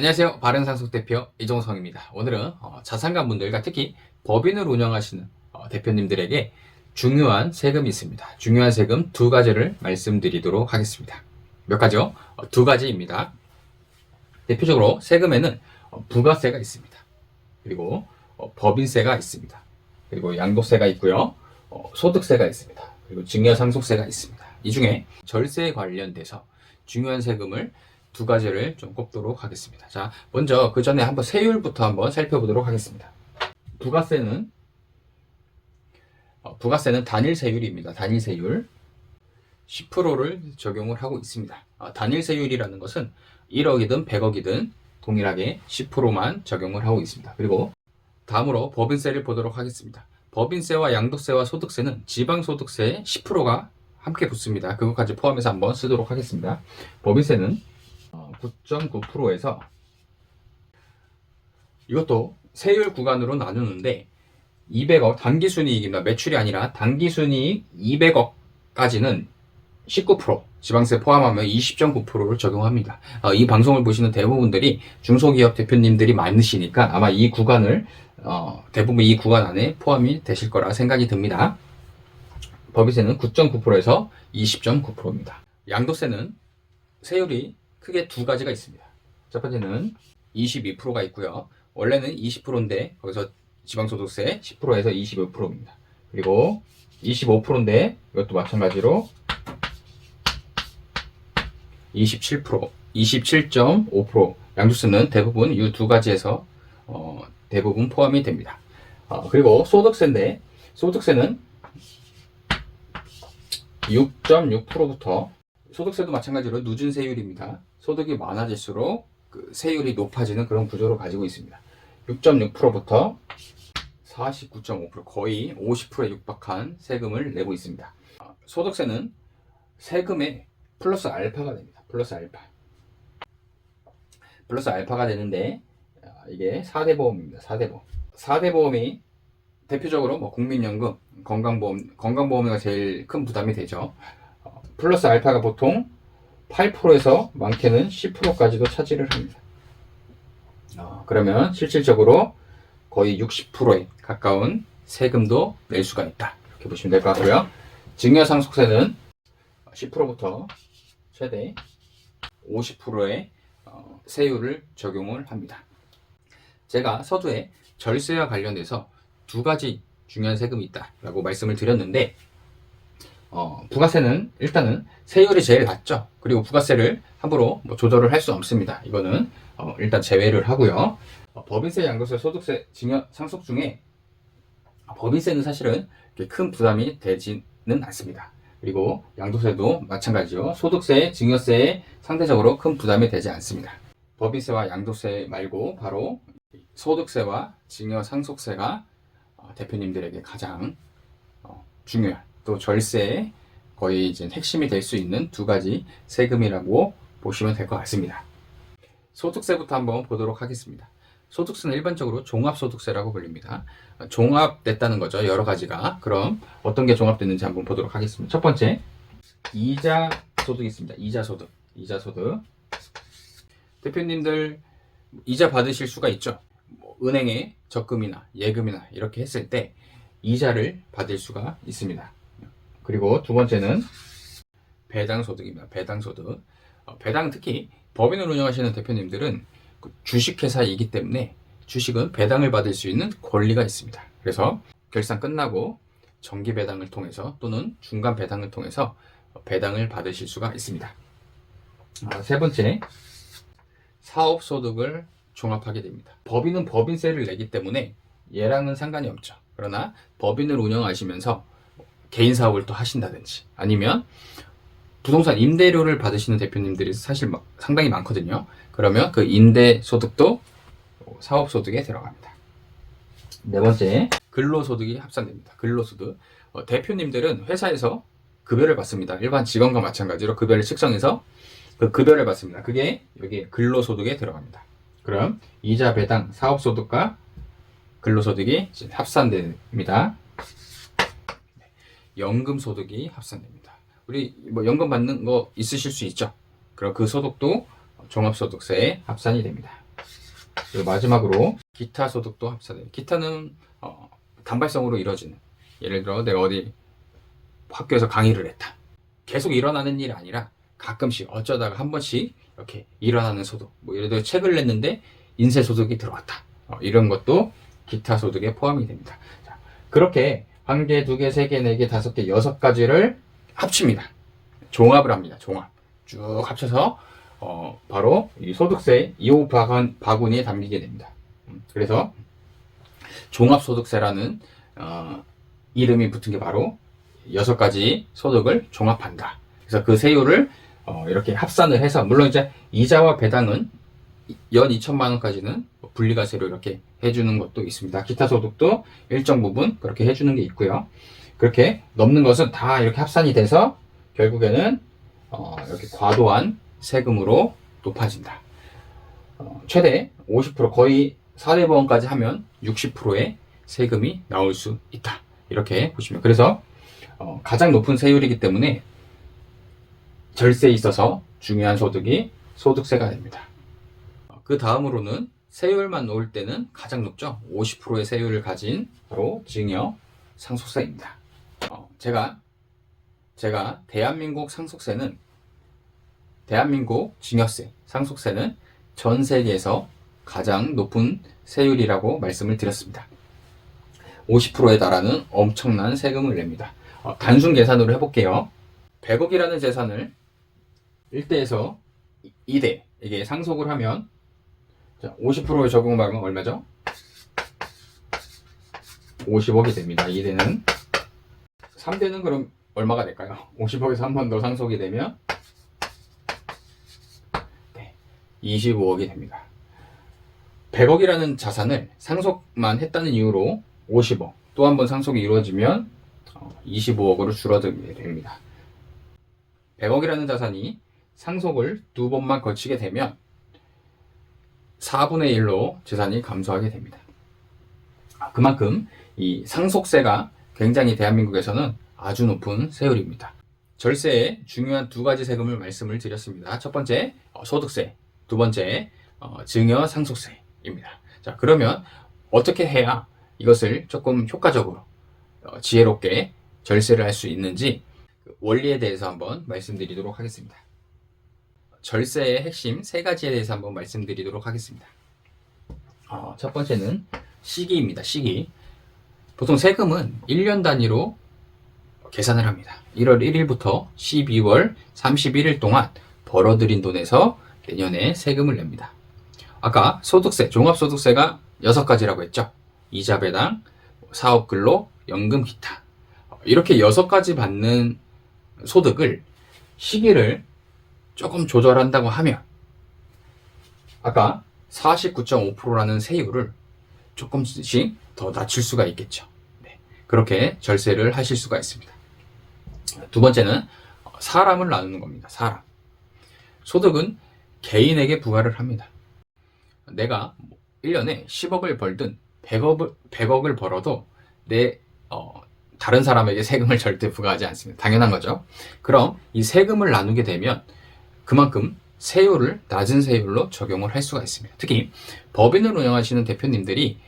안녕하세요. 바른상속 대표 이종성입니다. 오늘은 자산가분들과 특히 법인을 운영하시는 대표님들에게 중요한 세금이 있습니다. 중요한 세금 두 가지를 말씀드리도록 하겠습니다. 몇 가지요? 두 가지입니다. 대표적으로 세금에는 부가세가 있습니다. 그리고 법인세가 있습니다. 그리고 양도세가 있고요. 소득세가 있습니다. 그리고 증여상속세가 있습니다. 이 중에 절세에 관련돼서 중요한 세금을 두 가지를 좀 꼽도록 하겠습니다. 자, 먼저 그 전에 한번 세율부터 한번 살펴보도록 하겠습니다. 부가세는 단일 세율입니다. 단일 세율 10%를 적용을 하고 있습니다. 단일 세율이라는 것은 1억이든 100억이든 동일하게 10%만 적용을 하고 있습니다. 그리고 다음으로 법인세를 보도록 하겠습니다. 법인세와 양도세와 소득세는 지방소득세의 10%가 함께 붙습니다. 그것까지 포함해서 한번 쓰도록 하겠습니다. 법인세는 9.9%에서 이것도 세율 구간으로 나누는데 200억 단기순이익입니다. 매출이 아니라 단기순이익 200억까지는 19%, 지방세 포함하면 20.9%를 적용합니다. 이 방송을 보시는 대부분들이 중소기업 대표님들이 많으시니까 아마 이 구간을 대부분 이 구간 안에 포함이 되실 거라 생각이 듭니다. 법인세는 9.9%에서 20.9%입니다. 양도세는 세율이 크게 두 가지가 있습니다. 첫 번째는 22%가 있고요. 원래는 20%인데 거기서 지방소득세 10%에서 25%입니다. 그리고 25%인데 이것도 마찬가지로 27%, 27.5%. 양도세는 대부분 이 두 가지에서 대부분 포함이 됩니다. 그리고 소득세인데 소득세는 6.6%부터 소득세도 마찬가지로 누진 세율입니다. 소득이 많아질수록 그 세율이 높아지는 그런 구조를 가지고 있습니다. 6.6%부터 49.5% 거의 50%에 육박한 세금을 내고 있습니다. 소득세는 세금에 플러스 알파가 됩니다. 플러스 알파가 되는데 이게 4대 보험입니다. 4대 보험. 4대 보험이 대표적으로 국민연금, 건강보험이 제일 큰 부담이 되죠. 플러스 알파가 보통 8%에서 많게는 10%까지도 차지를 합니다. 그러면 실질적으로 거의 60%에 가까운 세금도 낼 수가 있다. 이렇게 보시면 될 것 같고요. 증여상속세는 10%부터 최대 50%의 세율을 적용을 합니다. 제가 서두에 절세와 관련돼서 두 가지 중요한 세금이 있다라고 말씀을 드렸는데 부가세는 일단은 세율이 제일 낮죠. 그리고 부가세를 함부로 조절을 할 수 없습니다. 이거는 일단 제외를 하고요. 법인세, 양도세, 소득세, 증여, 상속 중에 법인세는 사실은 큰 부담이 되지는 않습니다. 그리고 양도세도 마찬가지요. 소득세, 증여세에 상대적으로 큰 부담이 되지 않습니다. 법인세와 양도세 말고 바로 소득세와 증여, 상속세가 대표님들에게 가장 중요한 또 절세의 거의 이제 핵심이 될 수 있는 두 가지 세금이라고 보시면 될 것 같습니다. 소득세부터 한번 보도록 하겠습니다. 소득세는 일반적으로 종합소득세라고 불립니다. 종합됐다는 거죠. 여러 가지가. 그럼 어떤 게 종합됐는지 한번 보도록 하겠습니다. 첫 번째, 이자 소득이 있습니다. 이자 소득. 대표님들 이자 받으실 수가 있죠. 은행에 적금이나 예금이나 이렇게 했을 때 이자를 받을 수가 있습니다. 그리고 두 번째는 배당소득입니다. 배당소득. 배당 특히 법인을 운영하시는 대표님들은 주식회사이기 때문에 주식은 배당을 받을 수 있는 권리가 있습니다. 그래서 결산 끝나고 정기 배당을 통해서 또는 중간 배당을 통해서 배당을 받으실 수가 있습니다. 세 번째, 사업소득을 종합하게 됩니다. 법인은 법인세를 내기 때문에 얘랑은 상관이 없죠. 그러나 법인을 운영하시면서 개인 사업을 또 하신다든지 아니면 부동산 임대료를 받으시는 대표님들이 사실 상당히 많거든요. 그러면 그 임대 소득도 사업 소득에 들어갑니다. 네 번째, 근로소득이 합산됩니다. 근로소득. 대표님들은 회사에서 급여를 받습니다. 일반 직원과 마찬가지로 급여를 측정해서 그 급여를 받습니다. 그게 여기 근로소득에 들어갑니다. 그럼 이자, 배당, 사업소득과 근로소득이 합산됩니다. 연금소득이 합산됩니다. 우리 연금 받는 거 있으실 수 있죠. 그럼 그 소득도 종합소득세에 합산이 됩니다. 그리고 마지막으로 기타 소득도 합산돼요. 기타는 단발성으로 이루어지는, 예를 들어 내가 어디 학교에서 강의를 했다. 계속 일어나는 일이 아니라 가끔씩 어쩌다가 한 번씩 이렇게 일어나는 소득. 뭐 예를 들어 책을 냈는데 인쇄 소득이 들어왔다. 이런 것도 기타 소득에 포함이 됩니다. 자, 그렇게 1개, 2개, 3개, 4개, 5개, 6가지를 합칩니다. 종합을 합니다. 종합. 쭉 합쳐서 바로 이 소득세 2호 바구니에 담기게 됩니다. 그래서 종합소득세라는 이름이 붙은 게 바로 6가지 소득을 종합한다. 그래서 그 세율을 이렇게 합산을 해서, 물론 이제 이자와 배당은 연 2천만 원까지는 분리과세로 이렇게 해주는 것도 있습니다. 기타 소득도 일정 부분 그렇게 해주는 게 있고요. 그렇게 넘는 것은 다 이렇게 합산이 돼서 결국에는 이렇게 과도한 세금으로 높아진다. 최대 50%, 거의 4대보험까지 하면 60%의 세금이 나올 수 있다. 이렇게 보시면, 그래서 가장 높은 세율이기 때문에 절세에 있어서 중요한 소득이 소득세가 됩니다. 그 다음으로는 세율만 놓을 때는 가장 높죠. 50%의 세율을 가진 바로 증여 상속세입니다. 제가 대한민국 상속세는, 대한민국 증여세, 상속세는 전 세계에서 가장 높은 세율이라고 말씀을 드렸습니다. 50%에 달하는 엄청난 세금을 냅니다. 단순 계산으로 해볼게요. 100억이라는 재산을 1대에서 2대에게 상속을 하면, 50%에 적용을 하면 얼마죠? 50억이 됩니다. 2대는. 3대는 그럼 얼마가 될까요? 50억에서 한 번 더 상속이 되면 25억이 됩니다. 100억이라는 자산을 상속만 했다는 이유로 50억, 또 한 번 상속이 이루어지면 25억으로 줄어들게 됩니다. 100억이라는 자산이 상속을 2번만 거치게 되면 4분의 1로 재산이 감소하게 됩니다. 그만큼 이 상속세가 굉장히 대한민국에서는 아주 높은 세율입니다. 절세의 중요한 2가지 세금을 말씀을 드렸습니다. 첫 번째 소득세, 두 번째 증여 상속세입니다. 자, 그러면 어떻게 해야 이것을 조금 효과적으로 지혜롭게 절세를 할 수 있는지 원리에 대해서 한번 말씀드리도록 하겠습니다. 절세의 핵심 3가지에 대해서 한번 말씀드리도록 하겠습니다. 첫 번째는 시기입니다. 시기. 보통 세금은 1년 단위로 계산을 합니다. 1월 1일부터 12월 31일 동안 벌어들인 돈에서 내년에 세금을 냅니다. 아까 소득세, 종합소득세가 6가지라고 했죠. 이자 배당, 사업근로, 연금, 기타. 이렇게 6가지 받는 소득을 시기를 조금 조절한다고 하면 아까 49.5%라는 세율을 조금씩 더 낮출 수가 있겠죠. 네, 그렇게 절세를 하실 수가 있습니다. 두 번째는 사람을 나누는 겁니다. 사람. 소득은 개인에게 부과를 합니다. 내가 1년에 10억을 벌든 100억을 벌어도 다른 사람에게 세금을 절대 부과하지 않습니다. 당연한 거죠. 그럼 이 세금을 나누게 되면 그만큼 세율을 낮은 세율로 적용을 할 수가 있습니다. 특히 법인을 운영하시는 대표님들이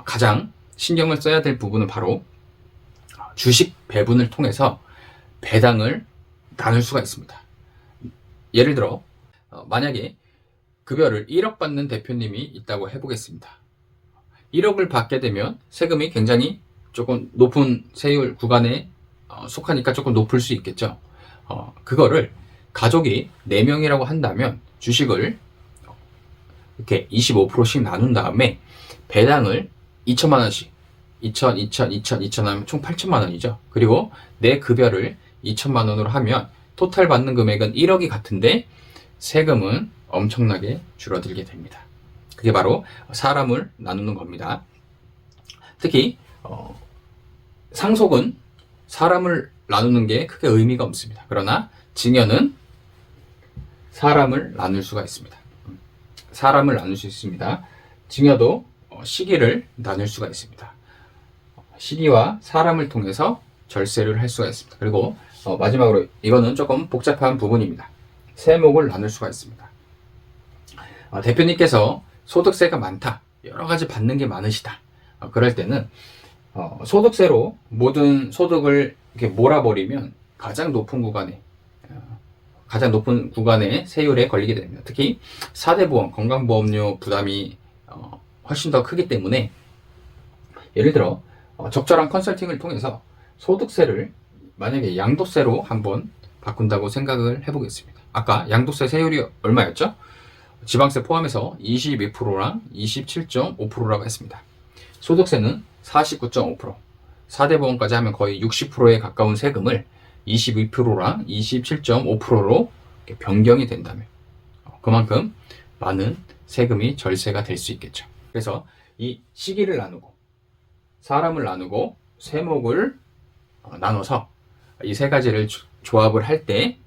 가장 신경을 써야 될 부분은 바로 주식 배분을 통해서 배당을 나눌 수가 있습니다. 예를 들어 만약에 급여를 1억 받는 대표님이 있다고 해보겠습니다. 1억을 받게 되면 세금이 굉장히 조금 높은 세율 구간에 속하니까 조금 높을 수 있겠죠. 그거를 가족이 4명이라고 한다면 주식을 이렇게 25%씩 나눈 다음에 배당을 2천만 원씩 2천 하면 총 8천만 원이죠. 그리고 내 급여를 2천만 원으로 하면 토탈 받는 금액은 1억이 같은데 세금은 엄청나게 줄어들게 됩니다. 그게 바로 사람을 나누는 겁니다. 특히 상속은 사람을 나누는 게 크게 의미가 없습니다. 그러나 증여는 사람을 나눌 수가 있습니다. 사람을 나눌 수 있습니다. 증여도 시기를 나눌 수가 있습니다. 시기와 사람을 통해서 절세를 할 수가 있습니다. 그리고 마지막으로 이거는 조금 복잡한 부분입니다. 세목을 나눌 수가 있습니다. 대표님께서 소득세가 많다, 여러 가지 받는 게 많으시다, 그럴 때는 소득세로 모든 소득을 이렇게 몰아버리면 가장 높은 구간의 세율에 걸리게 됩니다. 특히 4대 보험, 건강보험료 부담이 훨씬 더 크기 때문에, 예를 들어 적절한 컨설팅을 통해서 소득세를 만약에 양도세로 한번 바꾼다고 생각을 해보겠습니다. 아까 양도세 세율이 얼마였죠? 지방세 포함해서 22%랑 27.5%라고 했습니다. 소득세는 49.5%, 4대 보험까지 하면 거의 60%에 가까운 세금을 22%랑 27.5%로 변경이 된다면 그만큼 많은 세금이 절세가 될 수 있겠죠. 그래서 이 시기를 나누고 사람을 나누고 세목을 나눠서 이 세 가지를 조합을 할 때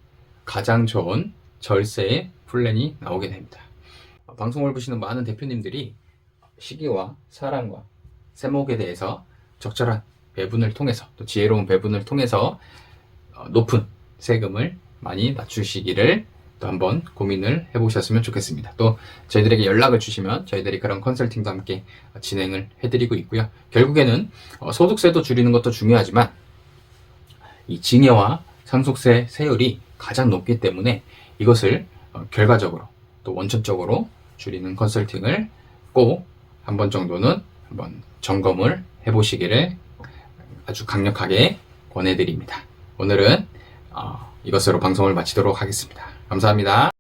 가장 좋은 절세의 플랜이 나오게 됩니다. 방송을 보시는 많은 대표님들이 시기와 사람과 세목에 대해서 적절한 배분을 통해서, 또 지혜로운 배분을 통해서 높은 세금을 많이 낮추시기를 또 한번 고민을 해보셨으면 좋겠습니다. 또 저희들에게 연락을 주시면 저희들이 그런 컨설팅도 함께 진행을 해드리고 있고요. 결국에는 소득세도 줄이는 것도 중요하지만 이 증여와 상속세 세율이 가장 높기 때문에 이것을 결과적으로 또 원천적으로 줄이는 컨설팅을 꼭 한 번 정도는 한번 점검을 해보시기를 아주 강력하게 권해드립니다. 오늘은 이것으로 방송을 마치도록 하겠습니다. 감사합니다.